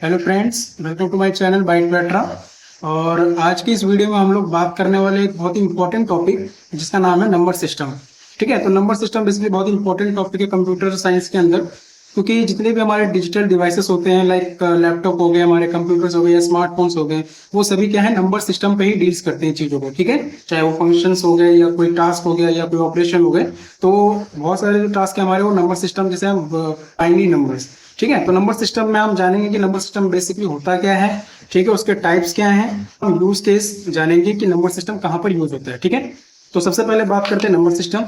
Hello friends, welcome to my channel बाइट बैट्रा। और आज की इस वीडियो में हम लोग बात करने वाले एक बहुत ही इंपॉर्टेंट टॉपिक जिसका नाम है नंबर सिस्टम। ठीक है, तो नंबर सिस्टम बेसिकली बहुत ही इंपॉर्टेंट टॉपिक है कंप्यूटर साइंस के अंदर, क्योंकि जितने भी हमारे डिजिटल डिवाइसेस होते हैं लाइक लैपटॉप हो गए, हमारे कंप्यूटर्स हो गए या स्मार्टफोन्स हो गए, वो सभी क्या है नंबर सिस्टम पे ही डील्स करते हैं चीज़ों को। ठीक है, चाहे वो फंक्शंस हो गए या कोई टास्क हो गया या कोई ऑपरेशन हो गए, तो बहुत सारे जो टास्क है हमारे वो नंबर सिस्टम जैसे हम बाइनरी नंबर्स। ठीक है, तो नंबर सिस्टम में हम जानेंगे कि नंबर सिस्टम बेसिकली होता क्या है। ठीक है, उसके टाइप्स क्या हैं, हम यूज केस जानेंगे कि नंबर सिस्टम कहाँ पर यूज होता है। ठीक है, तो सबसे पहले बात करते हैं नंबर सिस्टम।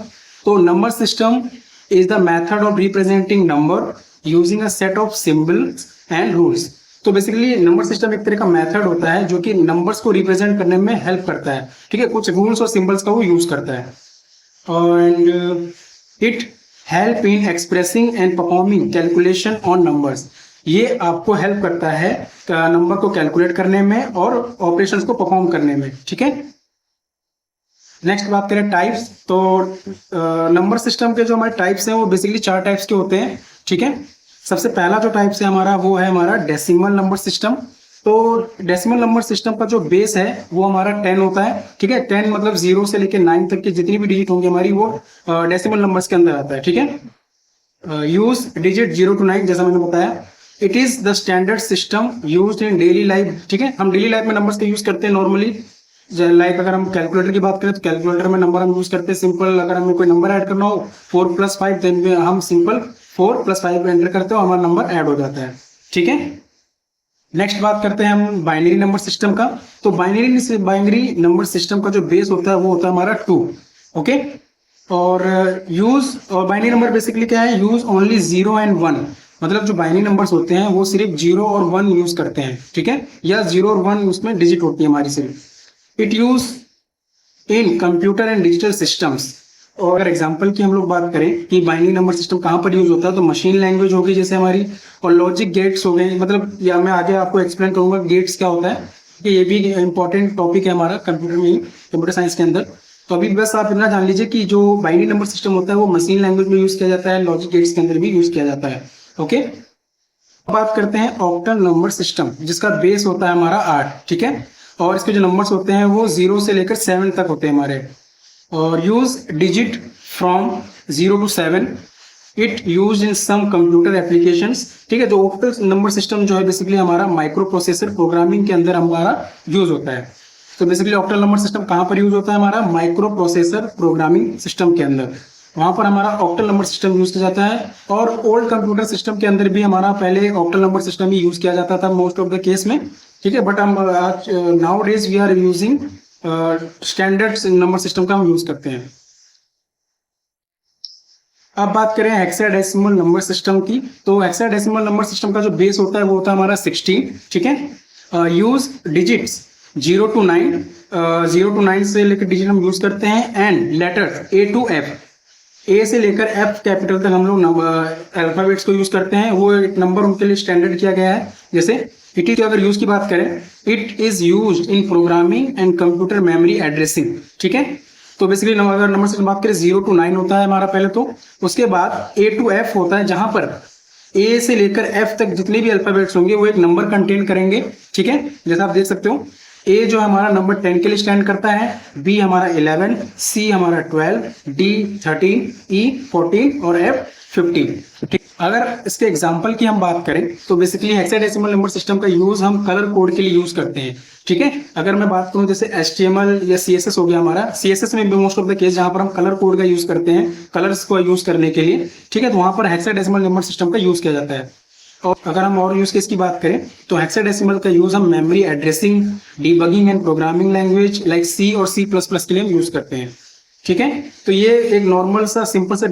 तो number system is the method of representing number using a set of symbols and rules. तो बेसिकली नंबर सिस्टम एक तरह का मेथड होता है जो कि नंबर्स को रिप्रेजेंट करने में हेल्प करता है। ठीक है, कुछ रूल्स और सिंबल्स का वो यूज करता है। and it help in expressing and performing calculation on numbers। ये आपको हेल्प करता है नंबर को कैलकुलेट करने में और ऑपरेशंस को परफॉर्म करने में। ठीक है, नेक्स्ट बात करें टाइप्स। तो नंबर सिस्टम के जो हमारे टाइप्स हैं वो बेसिकली 4 टाइप्स के होते हैं। ठीक है, सबसे पहला जो टाइप्स है हमारा वो है हमारा डेसिमल नंबर सिस्टम। तो डेसिमल नंबर सिस्टम का जो बेस है वो हमारा 10 होता है। ठीक है, 10 मतलब 0 से लेकर 9 तक की जितनी भी डिजिट होंगी हमारी वो डेसिमल नंबर्स के अंदर आता है। ठीक है, यूज डिजिट 0 to 9 जैसा मैंने बताया। It is the standard system used in daily life. ठीक है, हम डेली लाइफ में नंबर्स का यूज करते हैं नॉर्मली। लाइक अगर हम कैलकुलेटर की बात करें तो कैलकुलेटर में नंबर हम यूज करते हैं सिंपल। अगर हमें कोई नंबर ऐड करना हो 4+5, देन हम सिंपल 4+5 एंटर करते हो, हमारा नंबर ऐड हो जाता है। ठीक है, नेक्स्ट बात करते हैं हम बाइनरी नंबर सिस्टम का। तो बाइनरी नंबर सिस्टम का जो बेस होता है वो होता है हमारा 2। ओके, और यूज और बाइनरी नंबर बेसिकली क्या है, यूज ओनली 0 and 1। मतलब जो बाइनरी नंबर्स होते हैं वो सिर्फ 0 और 1 यूज करते हैं। ठीक है, या 0 और 1 उसमें डिजिट होती है हमारी सिर्फ। It use in computer and digital systems. और अगर एग्जांपल की हम लोग बात करें कि बाइनरी नंबर सिस्टम कहाँ पर यूज होता है, तो मशीन लैंग्वेज होगी जैसे हमारी, और लॉजिक गेट्स हो गए। मतलब या मैं आगे आपको एक्सप्लेन करूंगा गेट्स क्या होता है, कि ये भी इंपॉर्टेंट टॉपिक है हमारा कंप्यूटर में, कंप्यूटर साइंस के अंदर। तो अभी बस आप इतना जान लीजिए कि जो बाइनरी नंबर सिस्टम होता है वो मशीन लैंग्वेज में यूज किया जाता है, लॉजिक गेट्स के अंदर भी यूज किया जाता है। ओके, अब बात करते हैं ऑक्टल नंबर सिस्टम जिसका बेस होता है हमारा 8। ठीक है, और इसके जो नंबर्स होते हैं वो 0 से लेकर 7 तक होते हैं हमारे, और use digit from 0 to 7। It use in some computer applications. ठीक है, तो ऑक्टल नंबर सिस्टम जो है बेसिकली हमारा माइक्रो प्रोसेसर प्रोग्रामिंग के अंदर हमारा यूज होता है। तो बेसिकली ऑक्टल नंबर सिस्टम कहाँ पर यूज होता है, हमारा माइक्रो प्रोसेसर प्रोग्रामिंग सिस्टम के अंदर, वहां पर हमारा ऑक्टल नंबर सिस्टम यूज किया जाता है। और ओल्ड कंप्यूटर सिस्टम के अंदर भी हमारा पहले ऑक्टल नंबर सिस्टम ही यूज किया जाता था मोस्ट ऑफ द केस में। ठीक है, बट हम आज nowadays we are using standard number system का हम यूज करते हैं। अब बात करें हेक्साडेसिमल नंबर सिस्टम की। तो हेक्साडेसिमल नंबर सिस्टम का जो बेस होता है वो होता है हमारा 16। ठीक है, यूज डिजिट्स 0 to 9, 0 to 9 से लेकर डिजिट हम यूज करते हैं, and letters A to F, ए से लेकर एफ कैपिटल तक हम लोग अल्फाबेट्स को यूज करते हैं। वो एक नंबर उनके लिए स्टैंडर्ड किया गया है। जैसे इट इज, अगर यूज की बात करें, it is use in programming and computer memory addressing. ठीक है, तो बेसिकली अगर नंबर से बात करें 0 to 9 होता है हमारा पहले, तो उसके बाद A to F होता है जहां पर ए से लेकर एफ तक जितने भी अल्फाबेट्स होंगे वो एक नंबर कंटेन करेंगे। ठीक है, जैसा आप देख सकते हो, ए जो हमारा नंबर 10 के लिए स्टैंड करता है, बी हमारा 11, सी हमारा 12, डी 13, ई 14 और एफ 15। ठीक, अगर इसके एग्जांपल की हम बात करें तो बेसिकली हेक्साडेसिमल नंबर सिस्टम का यूज हम कलर कोड के लिए यूज करते हैं। ठीक है, अगर मैं बात करूं जैसे HTML या CSS हो गया हमारा, CSS में भी मोस्ट ऑफ द केस जहां पर हम कलर कोड का यूज करते हैं कलर्स को यूज करने के लिए। ठीक है, तो वहां पर हेक्साडेसिमल नंबर सिस्टम का यूज किया जाता है। और अगर हम और यूज केस की बात करें तो हेक्साडेसिमल का यूज हम memory addressing, debugging and programming language like C और C++ के लिए हम यूज करते हैं। ठीक है, तो ये एक नॉर्मल सा सिंपल सा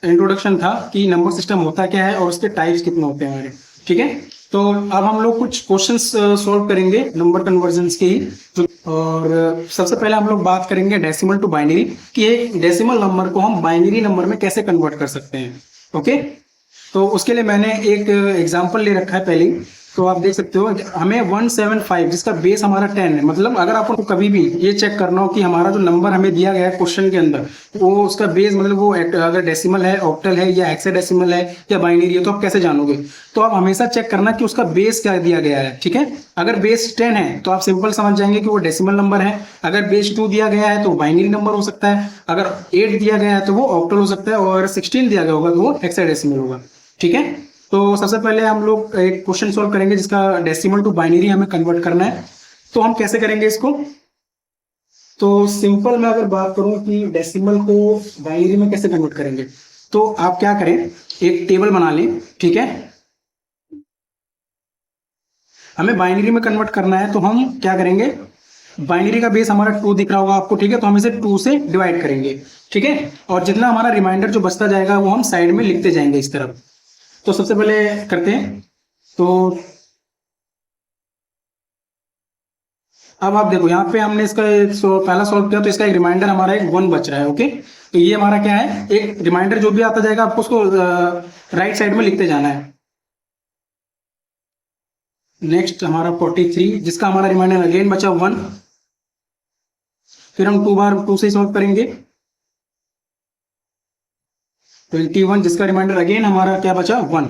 इंट्रोडक्शन था कि नंबर सिस्टम होता क्या है और उसके टाइप्स कितने होते हैं हमारे। ठीक है, तो अब हम लोग कुछ क्वेश्चंस सॉल्व करेंगे नंबर कन्वर्जन्स के ही। और सबसे पहले हम लोग बात करेंगे डेसिमल टू बाइनरी, कि एक डेसिमल नंबर को हम बाइनरी नंबर में कैसे कन्वर्ट कर सकते हैं। ओके, तो उसके लिए मैंने एक एग्जांपल ले रखा है पहले। तो आप देख सकते हो हमें 175 जिसका बेस हमारा 10 है, मतलब अगर आपको कभी भी ये चेक करना हो कि हमारा जो नंबर हमें दिया गया है क्वेश्चन के अंदर वो उसका बेस मतलब वो अगर डेसिमल है, ऑक्टल है या हेक्साडेसिमल है या बाइनरी है, तो आप कैसे जानोगे? तो आप हमेशा चेक करना कि उसका बेस क्या दिया गया है। ठीक है, अगर बेस 10 है तो आप सिंपल समझ जाएंगे कि वो डेसिमल नंबर है। अगर बेस 2 दिया गया है तो बाइनरी नंबर हो सकता है। अगर 8 दिया गया है तो वो ऑक्टल हो सकता है, और 16 दिया गया होगा तो वो हेक्साडेसिमल होगा। ठीक है, तो सबसे पहले हम लोग एक क्वेश्चन सॉल्व करेंगे जिसका डेसिमल टू बाइनरी हमें कन्वर्ट करना है। तो हम कैसे करेंगे इसको? तो सिंपल मैं अगर बात करूं कि डेसिमल को बाइनरी में कैसे कन्वर्ट करेंगे, तो आप क्या करें, एक टेबल बना लें। ठीक है, हमें बाइनरी में कन्वर्ट करना है तो हम क्या करेंगे, बाइनरी का बेस हमारा 2 दिख रहा होगा आपको। ठीक है, तो हम इसे 2 से डिवाइड करेंगे। ठीक है, और जितना हमारा रिमाइंडर जो बचता जाएगा वो हम साइड में लिखते जाएंगे इस तरफ। तो सबसे पहले करते हैं। तो अब आप देखो यहाँ पे हमने इसका पहला सॉल्व किया तो इसका एक रिमाइंडर हमारा एक 1 बच रहा है। ओके, तो ये हमारा क्या है, एक रिमाइंडर जो भी आता जाएगा आपको उसको राइट साइड में लिखते जाना है। नेक्स्ट हमारा 43 जिसका हमारा रिमाइंडर अगेन बचा 1, फिर हम 2 बार 2 से सॉल्व करेंगे। 21 जिसका रिमाइंडर अगेन हमारा क्या बचा 1।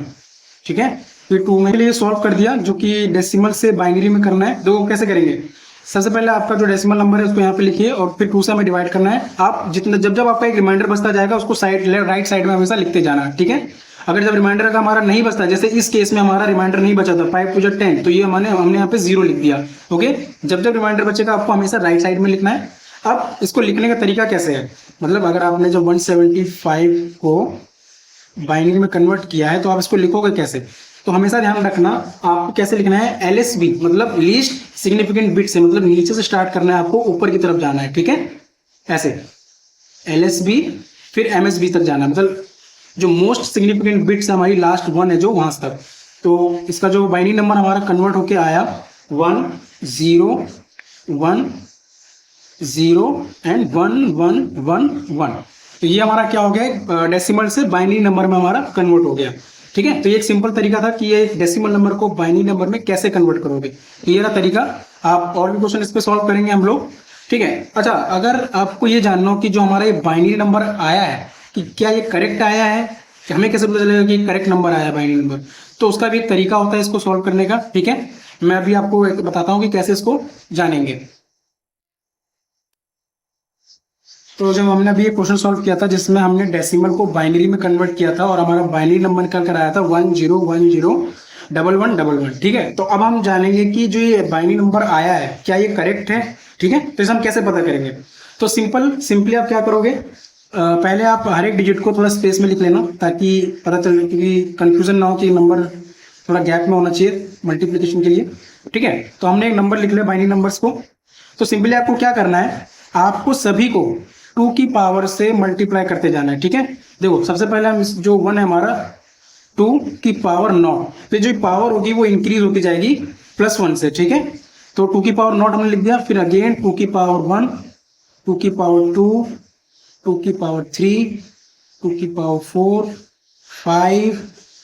ठीक है, फिर 2 में लिए सॉल्व कर दिया जो कि डेसिमल से बाइनरी में करना है। दो कैसे करेंगे, सबसे पहले आपका जो डेसिमल नंबर है उसको यहाँ पे लिखिए और फिर 2 से हमें डिवाइड करना है। आप जितना जब जब आपका एक रिमाइंडर बचता जाएगा उसको साइड राइट साइड में हमेशा लिखते जाना है। ठीक है, अगर जब रिमाइंडर का हमारा नहीं बचता, जैसे इस केस में हमारा रिमाइंडर नहीं बचा था 5 टू 10, तो ये हमने यहाँ पे 0 लिख दिया। ओके, जब जब रिमाइंडर बचेगा आपको हमेशा राइट साइड में लिखना है। अब इसको लिखने का तरीका कैसे है, मतलब अगर आपने जब 175 को बाइनरी में कन्वर्ट किया है तो आप इसको लिखोगे कैसे? तो हमेशा ध्यान रखना आपको कैसे लिखना है, LSB मतलब लीस्ट सिग्निफिकेंट बिट से, मतलब नीचे से स्टार्ट करना है आपको, ऊपर की तरफ जाना है। ठीक है, ऐसे LSB फिर MSB तक जाना है, मतलब जो मोस्ट सिग्निफिकेंट बिट्स हमारी लास्ट 1 है जो वहां तक। तो इसका जो बाइनरी नंबर हमारा कन्वर्ट होके आया 1 0 1 0 एंड 1 1 1 1, तो ये हमारा क्या हो गया, डेसिमल से बाइनरी नंबर में हमारा कन्वर्ट हो गया। ठीक है, तो ये एक सिंपल तरीका था कि ये डेसिमल नंबर को बाइनरी नंबर में कैसे कन्वर्ट करोगे, तो ये रहा तरीका। आप और भी क्वेश्चन इस पे सॉल्व करेंगे हम लोग। ठीक है, अच्छा अगर आपको ये जानना हो कि जो हमारा ये बाइनरी नंबर आया है कि क्या ये करेक्ट आया है, कि हमें कैसे पता चलेगा कि करेक्ट नंबर आया है बाइनरी नंबर, तो उसका भी एक तरीका होता है इसको सॉल्व करने का। ठीक है, मैं अभी आपको बताता हूँ कि कैसे इसको जानेंगे। तो जब हमने अभी ये क्वेश्चन सॉल्व किया था जिसमें हमने डेसिमल को बाइनरी में कन्वर्ट किया था और हमारा बाइनरी नंबर निकल कर आया था 10101111। ठीक है, तो अब हम जानेंगे कि जो ये बाइनरी नंबर आया है क्या ये करेक्ट है। ठीक है, तो इसे हम कैसे पता करेंगे? तो सिंपली आप क्या करोगे, पहले आप हर एक डिजिट को थोड़ा स्पेस में लिख लेना ताकि पता चले, क्योंकि कंफ्यूजन ना हो कि नंबर थोड़ा गैप में होना चाहिए मल्टीप्लिकेशन के लिए। ठीक है, तो हमने एक नंबर लिख लिया बाइनरी नंबर्स को। तो सिंपली आपको क्या करना है, आपको सभी को 2 की पावर से मल्टीप्लाई करते जाना है। ठीक है, देखो सबसे पहले हम जो 1 है हमारा 2 की पावर 9, फिर जो पावर होगी वो इंक्रीज होती जाएगी +1 से। ठीक है, तो 2 की पावर 0 हमने लिख दिया, फिर अगेन 2 की पावर 1, 2 की पावर 2, 2 की पावर 3, 2 की पावर 4, 5,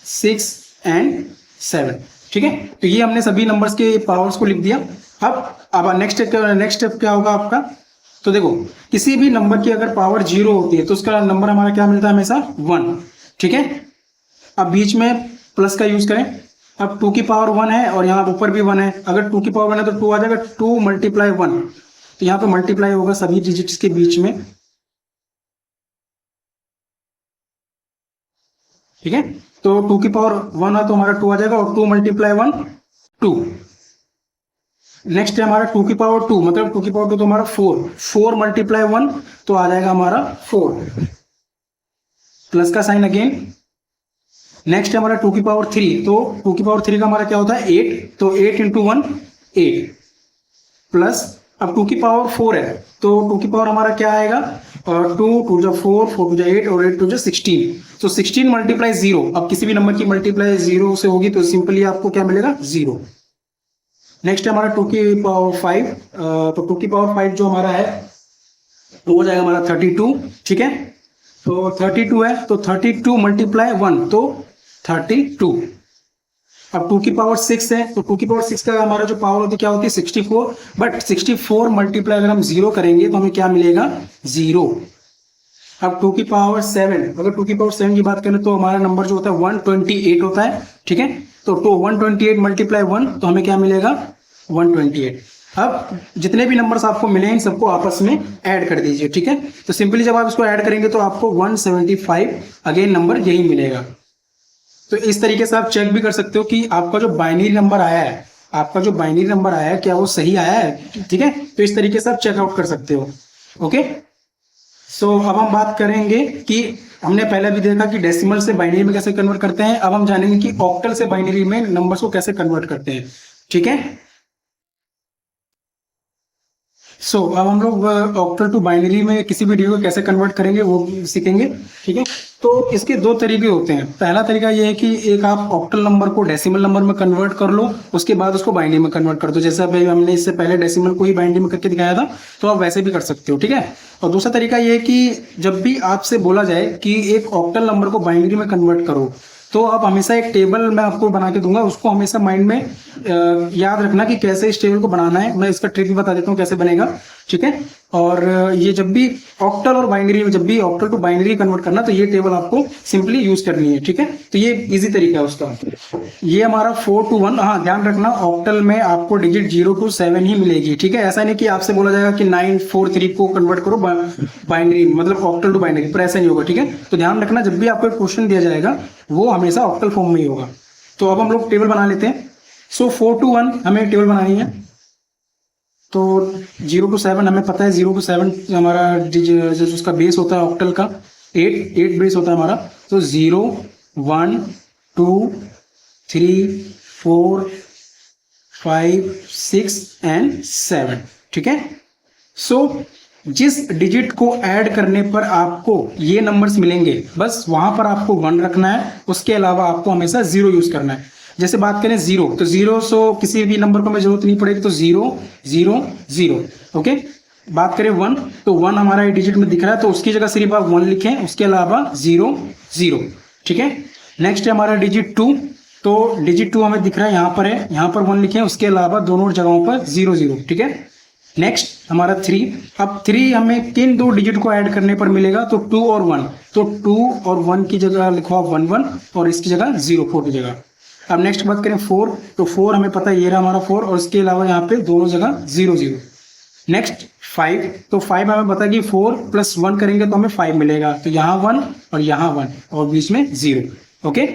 6 एंड 7। ठीक है, तो ये हमने सभी नंबर्स के पावर्स को लिख दिया। अब नेक्स्ट स्टेप क्या होगा आपका, तो देखो किसी भी नंबर की अगर पावर 0 होती है तो उसका नंबर हमारा क्या मिलता है, हमेशा 1। ठीक है, अब बीच में प्लस का यूज करें। अब 2 की पावर 1 है और यहाँ ऊपर भी 1 है, अगर 2 की पावर 1 है तो 2 आ जाएगा, 2 × 1, तो यहाँ पे मल्टीप्लाई होगा सभी डिजिट्स के बीच में। ठीक है, तो 2 की पावर 1 है तो हमारा 2 आ जाएगा, और 2 × 1 2। नेक्स्ट है हमारा 2 की पावर 2, मतलब 2 की पावर 2 तो हमारा 4, 4 × 1 तो आ जाएगा हमारा 4, प्लस का साइन अगेन। नेक्स्ट है हमारा 2 की पावर 3, तो 2 की पावर 3 का हमारा क्या होता है 8, तो 8 × 1 8, प्लस अब 2 की पावर 4 है तो 2 की पावर हमारा क्या आएगा, और 2 2 जा 4, 4 जा 8 और 8 2 जा 16, तो 16 × 0। अब किसी भी नंबर की मल्टीप्लाई 0 से होगी तो सिंपली आपको क्या मिलेगा 0। नेक्स्ट है हमारा 2 की पावर 5, तो 2 की पावर 5 जो हमारा है वो हो जाएगा हमारा 32। ठीक है, तो 32 है तो 32 × 1 तो 32। अब 2 की पावर 6 है, तो 2 की पावर 6 का हमारा जो पावर होती है क्या होती है 64, बट 64 मल्टीप्लाई अगर हम 0 करेंगे तो हमें क्या मिलेगा 0। अब 2 की पावर 7, अगर 2 की पावर 7 की बात करें तो हमारा नंबर जो होता है 128 होता है, ठीक है। तो 128 मल्टीप्लाई 1 तो हमें क्या मिलेगा 128। अब जितने भी नंबर्स आपको मिले इन सबको आपस में ऐड कर दीजिए, ठीक है। तो सिंपली जब आप इसको ऐड करेंगे तो आपको 175 अगेन नंबर यही मिलेगा। तो इस तरीके से आप चेक भी कर सकते हो कि आपका जो बाइनरी नंबर आया है, आपका जो बाइनरी नंबर आया है क्या वो सही आया है, ठीक है। तो इस तरीके से आप चेकआउट कर सकते हो। ओके, सो अब हम बात करेंगे कि हमने पहले भी देखा कि डेसिमल से बाइनरी में कैसे कन्वर्ट करते हैं, अब हम जानेंगे कि ऑक्टल से बाइनरी में नंबर्स को कैसे कन्वर्ट करते हैं, ठीक है। अब हम लोग ऑक्टल टू बाइनरी में किसी भी डिजिट को कैसे कन्वर्ट करेंगे वो सीखेंगे, ठीक है। तो इसके दो तरीके होते हैं। पहला तरीका ये है कि एक आप ऑक्टल नंबर को डेसिमल नंबर में कन्वर्ट कर लो, उसके बाद उसको बाइनरी में कन्वर्ट कर दो। जैसे अभी हमने इससे पहले डेसिमल को ही बाइनरी में करके दिखाया था, तो आप वैसे भी कर सकते हो, ठीक है। और दूसरा तरीका ये है कि जब भी आपसे बोला जाए कि एक ऑक्टल नंबर को बाइनरी में कन्वर्ट करो, तो आप हमेशा एक टेबल मैं आपको बना के दूंगा, उसको हमेशा माइंड में याद रखना कि कैसे इस टेबल को बनाना है। मैं इसका ट्रिक भी बता देता हूँ कैसे बनेगा, ठीक है। और ये जब भी ऑक्टल और बाइनरी में, जब भी ऑक्टल टू बाइनरी कन्वर्ट करना, तो ये टेबल आपको सिंपली यूज करनी है, ठीक है। तो ये इजी तरीका है उसका। ये हमारा 4 to 1, हाँ ध्यान रखना ऑक्टल में आपको डिजिट 0 to 7 ही मिलेगी, ठीक है। ऐसा नहीं कि आपसे बोला जाएगा कि 9 4 3 को कन्वर्ट करो बाइनरी, मतलब ऑक्टल टू बाइनरी, पर ऐसा नहीं होगा, ठीक है। तो ध्यान रखना जब भी आपको एक क्वेश्चन दिया जाएगा वो हमेशा ऑक्टल फॉर्म में ही होगा। तो अब हम लोग टेबल बना लेते हैं। 4 to 1 हमें एक टेबल बनानी है। तो 0 to 7 हमें पता है, 0 to 7 हमारा जो उसका बेस होता है ऑक्टल का 8 बेस होता है हमारा। तो 0 1 2 3 4 5 6 एंड 7, ठीक है। जिस डिजिट को ऐड करने पर आपको ये नंबर्स मिलेंगे, बस वहां पर आपको 1 रखना है, उसके अलावा आपको हमेशा 0 यूज करना है। जैसे बात करें 0, तो 0 किसी भी नंबर को हमें जरूरत नहीं पड़ेगी, तो 0 0 0, ओके। बात करें 1, तो 1 हमारा डिजिट में दिख रहा है, तो उसकी जगह सिर्फ आप 1 लिखें, उसके अलावा 0 0, ठीक है। नेक्स्ट है हमारा डिजिट 2, तो डिजिट 2 हमें दिख रहा है, यहाँ पर है, यहाँ पर 1 लिखें, उसके अलावा दोनों जगहों पर 0 0, ठीक है। नेक्स्ट हमारा 3, अब 3 हमें किन दो डिजिट को ऐड करने पर मिलेगा, तो 2 और 1, तो 2 और 1 की जगह लिखो आप 1 1, और इसकी जगह 0 4 की जगह। अब नेक्स्ट बात करें 4, तो 4 हमें पता है ये रहा हमारा 4, और इसके अलावा यहाँ पे दोनों जगह 0 0। नेक्स्ट 5, तो 5 हमें पता है कि 4 + 1 करेंगे तो हमें 5 मिलेगा, तो यहाँ 1 और यहाँ 1 और बीच में 0, ओके।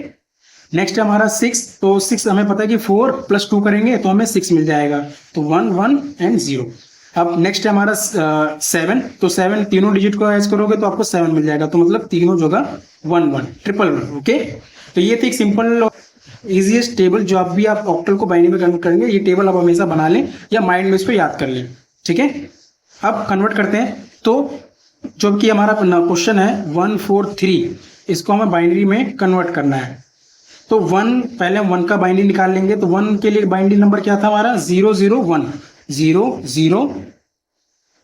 नेक्स्ट है हमारा 6, तो 6 हमें पता है कि 4 + 2 करेंगे तो हमें 6 मिल जाएगा, तो 1 1 एंड 0। अब नेक्स्ट है हमारा 7, तो 7 तीनों डिजिट को ऐड करोगे तो आपको 7 मिल जाएगा, तो मतलब तीनों जगह 1 1 ट्रिपल 1, ओके। तो ये थी एक सिंपल इजीएस्ट टेबल, जो आप भी आप ऑक्टल को बाइनरी में कन्वर्ट करेंगे, ये टेबल आप हमेशा बना लें या माइंड में इसको याद कर लें, ठीक है। अब कन्वर्ट करते हैं, तो जो कि हमारा क्वेश्चन है 1 4 3, इसको हमें बाइनरी में कन्वर्ट करना है। तो 1, पहले हम 1 का बाइनरी निकाल लेंगे, तो 1 के लिए बाइनरी नंबर क्या था हमारा 0 0 1 0 0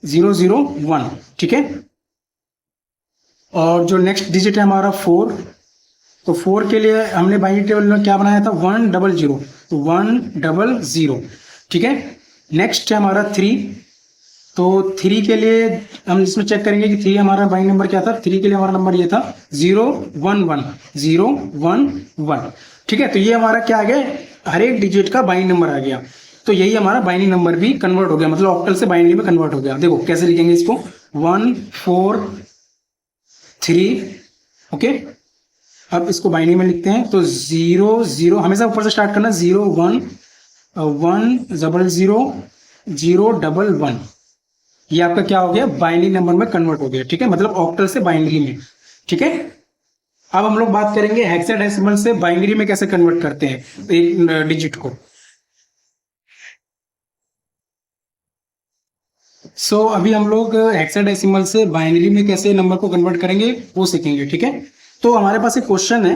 0 0 1, ठीक है। और जो नेक्स्ट डिजिट है हमारा 4, तो 4 के लिए हमने बाइनरी टेबल में क्या बनाया था 1 0 0, तो 1 0 0, ठीक है। नेक्स्ट है हमारा 3, तो 3 के लिए हम इसमें चेक करेंगे कि 3 हमारा बाइनरी नंबर क्या था। 3 के लिए हमारा नंबर ये था 0 1 1 0 1 1, ठीक है। तो ये हमारा क्या आ गया, हर एक डिजिट का बाइनरी नंबर आ गया। तो यही हमारा बाइनरी नंबर भी कन्वर्ट हो गया, मतलब ऑक्टल से बाइनरी में कन्वर्ट हो गया। देखो कैसे लिखेंगे इसको, 1 4 3, ओके। अब इसको बाइनरी में लिखते हैं, तो 0 0 हमेशा ऊपर से स्टार्ट करना, 0 1 1 0 0 0 1 1, ये आपका क्या हो गया बाइनरी नंबर में कन्वर्ट हो गया, ठीक है, मतलब ऑक्टल से बाइनरी में, ठीक है। अब हम लोग बात करेंगे हेक्साडेसिमल से बाइनरी में कैसे कन्वर्ट करते हैं एक डिजिट को। अभी हम लोग हेक्साडेसिमल से बाइनरी में कैसे नंबर को कन्वर्ट करेंगे वो सीखेंगे, ठीक है। तो हमारे पास एक क्वेश्चन है,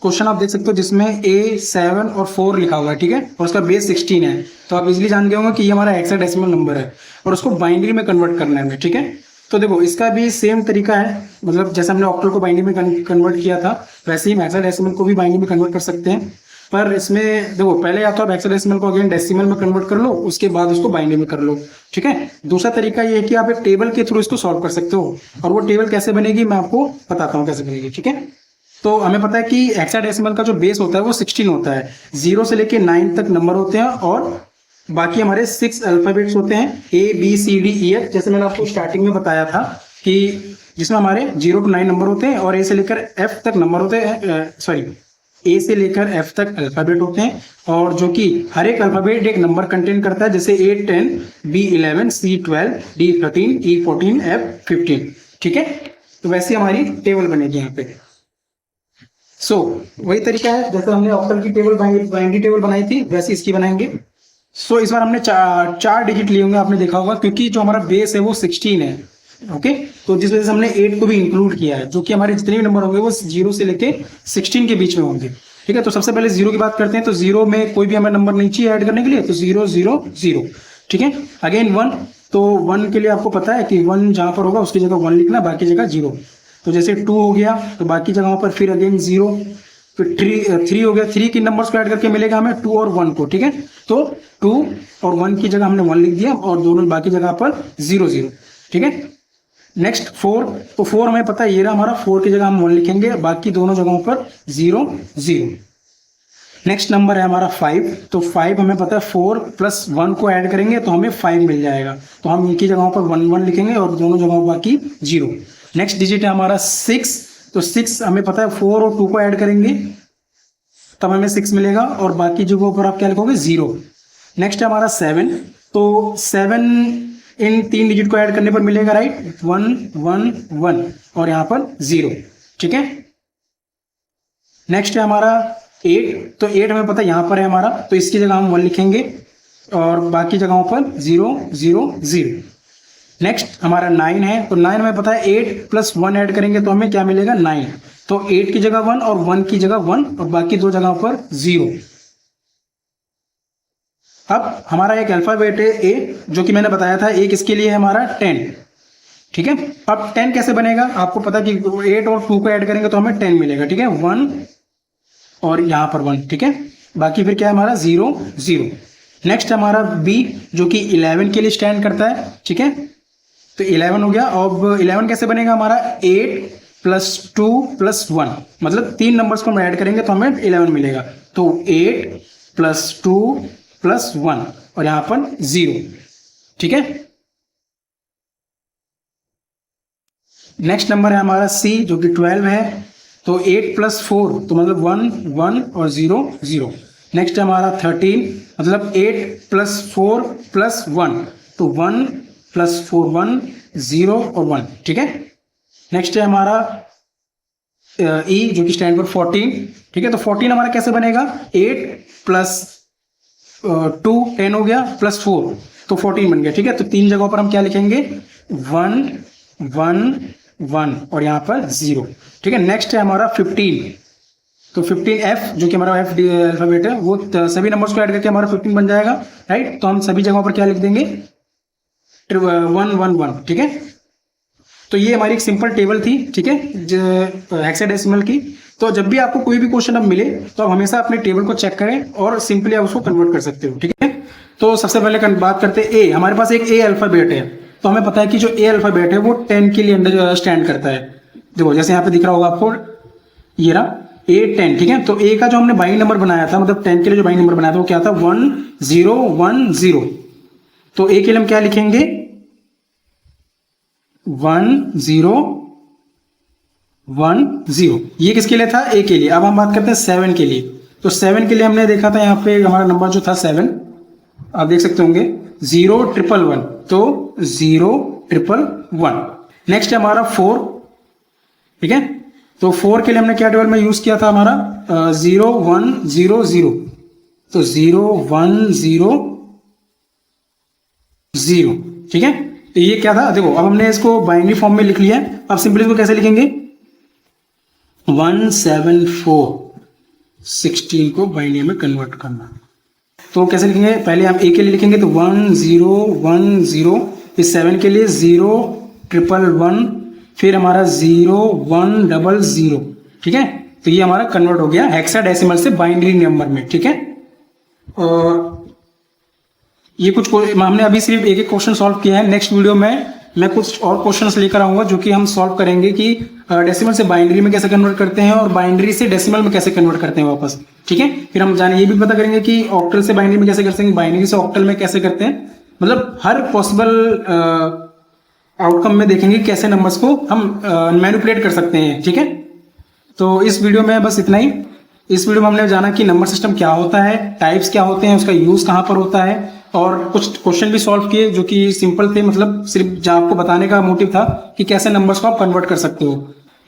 क्वेश्चन आप देख सकते हो जिसमें A 7 और 4 लिखा हुआ है, ठीक है, और उसका बेस 16 है। तो आप इजीली जान गए होंगे कि ये हमारा हेक्साडेसिमल नंबर है और उसको बाइनरी में कन्वर्ट करना है हमें, ठीक है। तो देखो इसका भी सेम तरीका है, मतलब जैसे हमने ऑक्टल को बाइनरी में कन्वर्ट किया था, वैसे ही हेक्साडेसिमल को भी बाइनरी में कन्वर्ट कर सकते हैं। पर इसमें देखो पहले या तो आप हेक्साडेसिमल को अगेन डेसिमल में कन्वर्ट कर लो, उसके बाद उसको बाइनरी में कर लो, ठीक है। दूसरा तरीका ये है कि आप एक टेबल के थ्रू इसको सॉल्व कर सकते हो, और वो टेबल कैसे बनेगी मैं आपको बताता हूँ कैसे बनेगी, ठीक है। तो हमें पता है कि हेक्साडेसिमल का जो बेस होता है वो 16 होता है, 0 से लेके 9 तक नंबर होते हैं, और बाकी हमारे 6 अल्फाबेट्स होते हैं, ABCDEF, जैसे मैंने आपको स्टार्टिंग में बताया था कि जिसमें हमारे 0 to 9 नंबर होते हैं, और A से लेकर F तक नंबर होते हैं, सॉरी A से लेकर F तक अल्फाबेट होते हैं, और जो कि हर एक अल्फाबेट एक नंबर कंटेन करता है, जैसे A 10, B 11, C 12, D 13, E 14, F 15, ठीक है। तो वैसे हमारी टेबल बनेगी यहाँ पे। वही तरीका है जैसे हमने ऑक्टल की टेबल बाइनरी टेबल बनाई थी, वैसे इसकी बनाएंगे। इस बार हमने चार डिजिट लिए होंगे, आपने देखा होगा, क्योंकि जो हमारा बेस है वो 16 है, ओके। तो जिस वजह से हमने 8 को भी इंक्लूड किया है, जो कि हमारे जितने भी नंबर होंगे वो 0 से लेके 16 के बीच में होंगे, ठीक है। तो सबसे पहले 0 की बात करते हैं। तो 0 में कोई भी हमें नंबर नहीं चाहिए ऐड करने के लिए, तो 0 0 0, ठीक है। अगेन 1, तो 1 के लिए आपको पता है कि 1 जहां पर होगा उसकी जगह 1 लिखना, बाकी जगह 0। तो जैसे 2 हो गया तो बाकी जगहों पर फिर अगेन 0, फिर 3 हो गया, 3 की नंबर्स को ऐड करके मिलेगा हमें 2 और 1 को, ठीक है। तो 2 और 1 की जगह हमने 1 लिख दिया, और दोनों बाकी जगह पर 0 0, ठीक है। नेक्स्ट 4, तो 4 हमें पता है ये रहा हमारा, 4 की जगह हम 1 लिखेंगे, बाकी दोनों जगहों पर 0 0। नेक्स्ट नंबर है हमारा 5, तो 5 हमें पता है 4 प्लस 1 को ऐड करेंगे तो हमें 5 मिल जाएगा, तो हम इनकी जगहों पर 1 1 लिखेंगे और दोनों जगहों बाकी 0। नेक्स्ट डिजिट है हमारा 6, तो 6 हमें पता है 4 और 2 को ऐड करेंगे तब हमें 6 मिलेगा, और बाकी जगहों पर आप क्या लिखोगे 0। नेक्स्ट है हमारा 7, तो 7 इन 3 डिजिट को ऐड करने पर मिलेगा, राइट, 1 1 1, और यहाँ पर 0, ठीक है। नेक्स्ट है हमारा 8, तो 8 हमें पता है यहाँ पर है हमारा, तो इसकी जगह हम 1 लिखेंगे और बाकी जगहों पर 0 0 0। नेक्स्ट हमारा 9 है, तो 9 हमें पता है 8 प्लस 1 ऐड करेंगे तो हमें क्या मिलेगा 9, तो 8 की जगह 1 और 1 की जगह 1 और बाकी दो जगहों पर 0। अब हमारा एक अल्फाबेट है ए, जो कि मैंने बताया था, एक इसके लिए है हमारा 10, ठीक है। अब 10 कैसे बनेगा, आपको पता कि 8 और 2 को ऐड करेंगे तो हमें 10 मिलेगा, ठीक है, 1 और यहाँ पर 1, ठीक है। बाकी फिर क्या है हमारा 0 0। नेक्स्ट हमारा बी, जो कि 11 के लिए स्टैंड करता है, ठीक है, तो 11 हो गया। अब 11 कैसे बनेगा हमारा, 8 प्लस 2 प्लस 1, मतलब 3 नंबर्स को हम ऐड करेंगे तो हमें 11 मिलेगा, तो 8 प्लस 2 प्लस 1 और यहाँ पर 0, ठीक है। नेक्स्ट नंबर है हमारा सी, जो कि 12 है, तो 8 प्लस 4, तो मतलब 1 1 और 0 0। नेक्स्ट है हमारा 13, मतलब 8 प्लस 4 प्लस 1, तो 1 प्लस 4 1 0 और 1, ठीक है। नेक्स्ट है हमारा ई, जो कि स्टैंड पर 14, ठीक है, तो 14 हमारा कैसे बनेगा, 8 प्लस 2 10 हो गया प्लस 4, तो 14 बन गया, ठीक है। तो 3 जगहों पर हम क्या लिखेंगे, 1 1 1 और यहाँ पर 0, ठीक है। नेक्स्ट है हमारा 15, तो 15F, जो कि हमारा F अल्फाबेट है, वो सभी नंबर्स को ऐड करके हमारा 15 बन जाएगा, राइट। तो हम सभी जगहों पर क्या लिख देंगे, 1 1 1, ठीक है। तो ये हमारी एक सिंपल टेबल थी, ठीक है, हेक्साडेसिमल की। तो जब भी आपको कोई भी क्वेश्चन अब मिले तो आप हमेशा अपने टेबल को चेक करें और सिंपली आप उसको कन्वर्ट कर सकते हो, ठीक है। तो सबसे पहले बात करते हैं ए, हमारे पास एक ए अल्फाबेट है, तो हमें पता है कि जो ए अल्फाबेट है वो 10 के लिए अंडर स्टैंड करता है। देखो जैसे यहाँ पे दिख रहा होगा आपको, ये रहा A10, ठीक है। तो ए का जो हमने बाइनरी नंबर बनाया था, मतलब 10 के लिए जो बाइनरी नंबर बनाया था वो क्या था, 1 0 1 0। तो ए के लिए हम क्या लिखेंगे, 1 0 1 0। ये किसके लिए था, ए के लिए। अब हम बात करते हैं 7 के लिए। तो 7 के लिए हमने देखा था, यहाँ पे हमारा नंबर जो था 7, आप देख सकते होंगे 0 1 1 1, तो 0 1 1 1। नेक्स्ट है हमारा 4, ठीक है। तो 4 के लिए हमने क्या टेबल में यूज किया था, हमारा 0 1 0 0, तो 0 1 0 0, ठीक है। तो ये क्या था, देखो अब हमने इसको बाइनरी फॉर्म में लिख लिया है। अब सिंपली इसको कैसे लिखेंगे, 1 7 4 16 को बाइनरी में कन्वर्ट करना। तो कैसे लिखेंगे, पहले हम ए के लिए लिखेंगे तो 1 0 1 0, फिर 7 के लिए 0 1 1 1, फिर हमारा 0 1 0 0, ठीक है। तो ये हमारा कन्वर्ट हो गया हेक्साडेसिमल से बाइनरी नंबर में, ठीक है। और ये कुछ हमने अभी सिर्फ एक एक क्वेश्चन सॉल्व किया है। नेक्स्ट वीडियो में मैं कुछ और क्वेश्चंस लेकर आऊंगा जो कि हम सॉल्व करेंगे कि डेसिमल से बाइनरी में कैसे कन्वर्ट करते हैं और बाइनरी से डेसिमल में कैसे कन्वर्ट करते हैं वापस, ठीक है। फिर हम जाने ये भी पता करेंगे कि ऑक्टल से बाइनरी में कैसे करते हैं, बाइनरी से ऑक्टल में कैसे करते हैं, मतलब हर पॉसिबल आउटकम में देखेंगे कैसे नंबर्स को हम मैनिपुलेट कर सकते हैं, ठीक है। तो इस वीडियो में बस इतना ही। इस वीडियो में हमने जाना कि नंबर सिस्टम क्या होता है, टाइप्स क्या होते हैं, उसका यूज कहाँ पर होता है, और कुछ क्वेश्चन भी सॉल्व किए जो कि सिंपल थे, मतलब सिर्फ जहाँ आपको बताने का मोटिव था कि कैसे नंबर्स को आप कन्वर्ट कर सकते हो,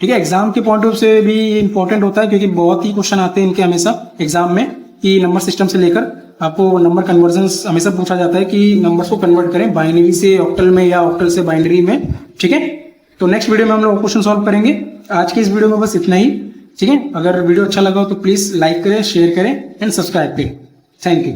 ठीक है। एग्जाम के पॉइंट ऑफ से भी इंपॉर्टेंट होता है क्योंकि बहुत ही क्वेश्चन आते हैं इनके हमेशा एग्जाम में कि नंबर सिस्टम से लेकर आपको नंबर कन्वर्जन हमेशा पूछा जाता है कि नंबर्स को कन्वर्ट करें बाइनरी से ऑक्टल में या ऑक्टल से बाइनरी में, ठीक है। तो नेक्स्ट वीडियो में हम लोग क्वेश्चन सॉल्व करेंगे। आज की इस वीडियो में बस इतना ही, ठीक है। अगर वीडियो अच्छा लगा हो तो प्लीज लाइक करें, शेयर करें एंड सब्सक्राइब करें। Thank you.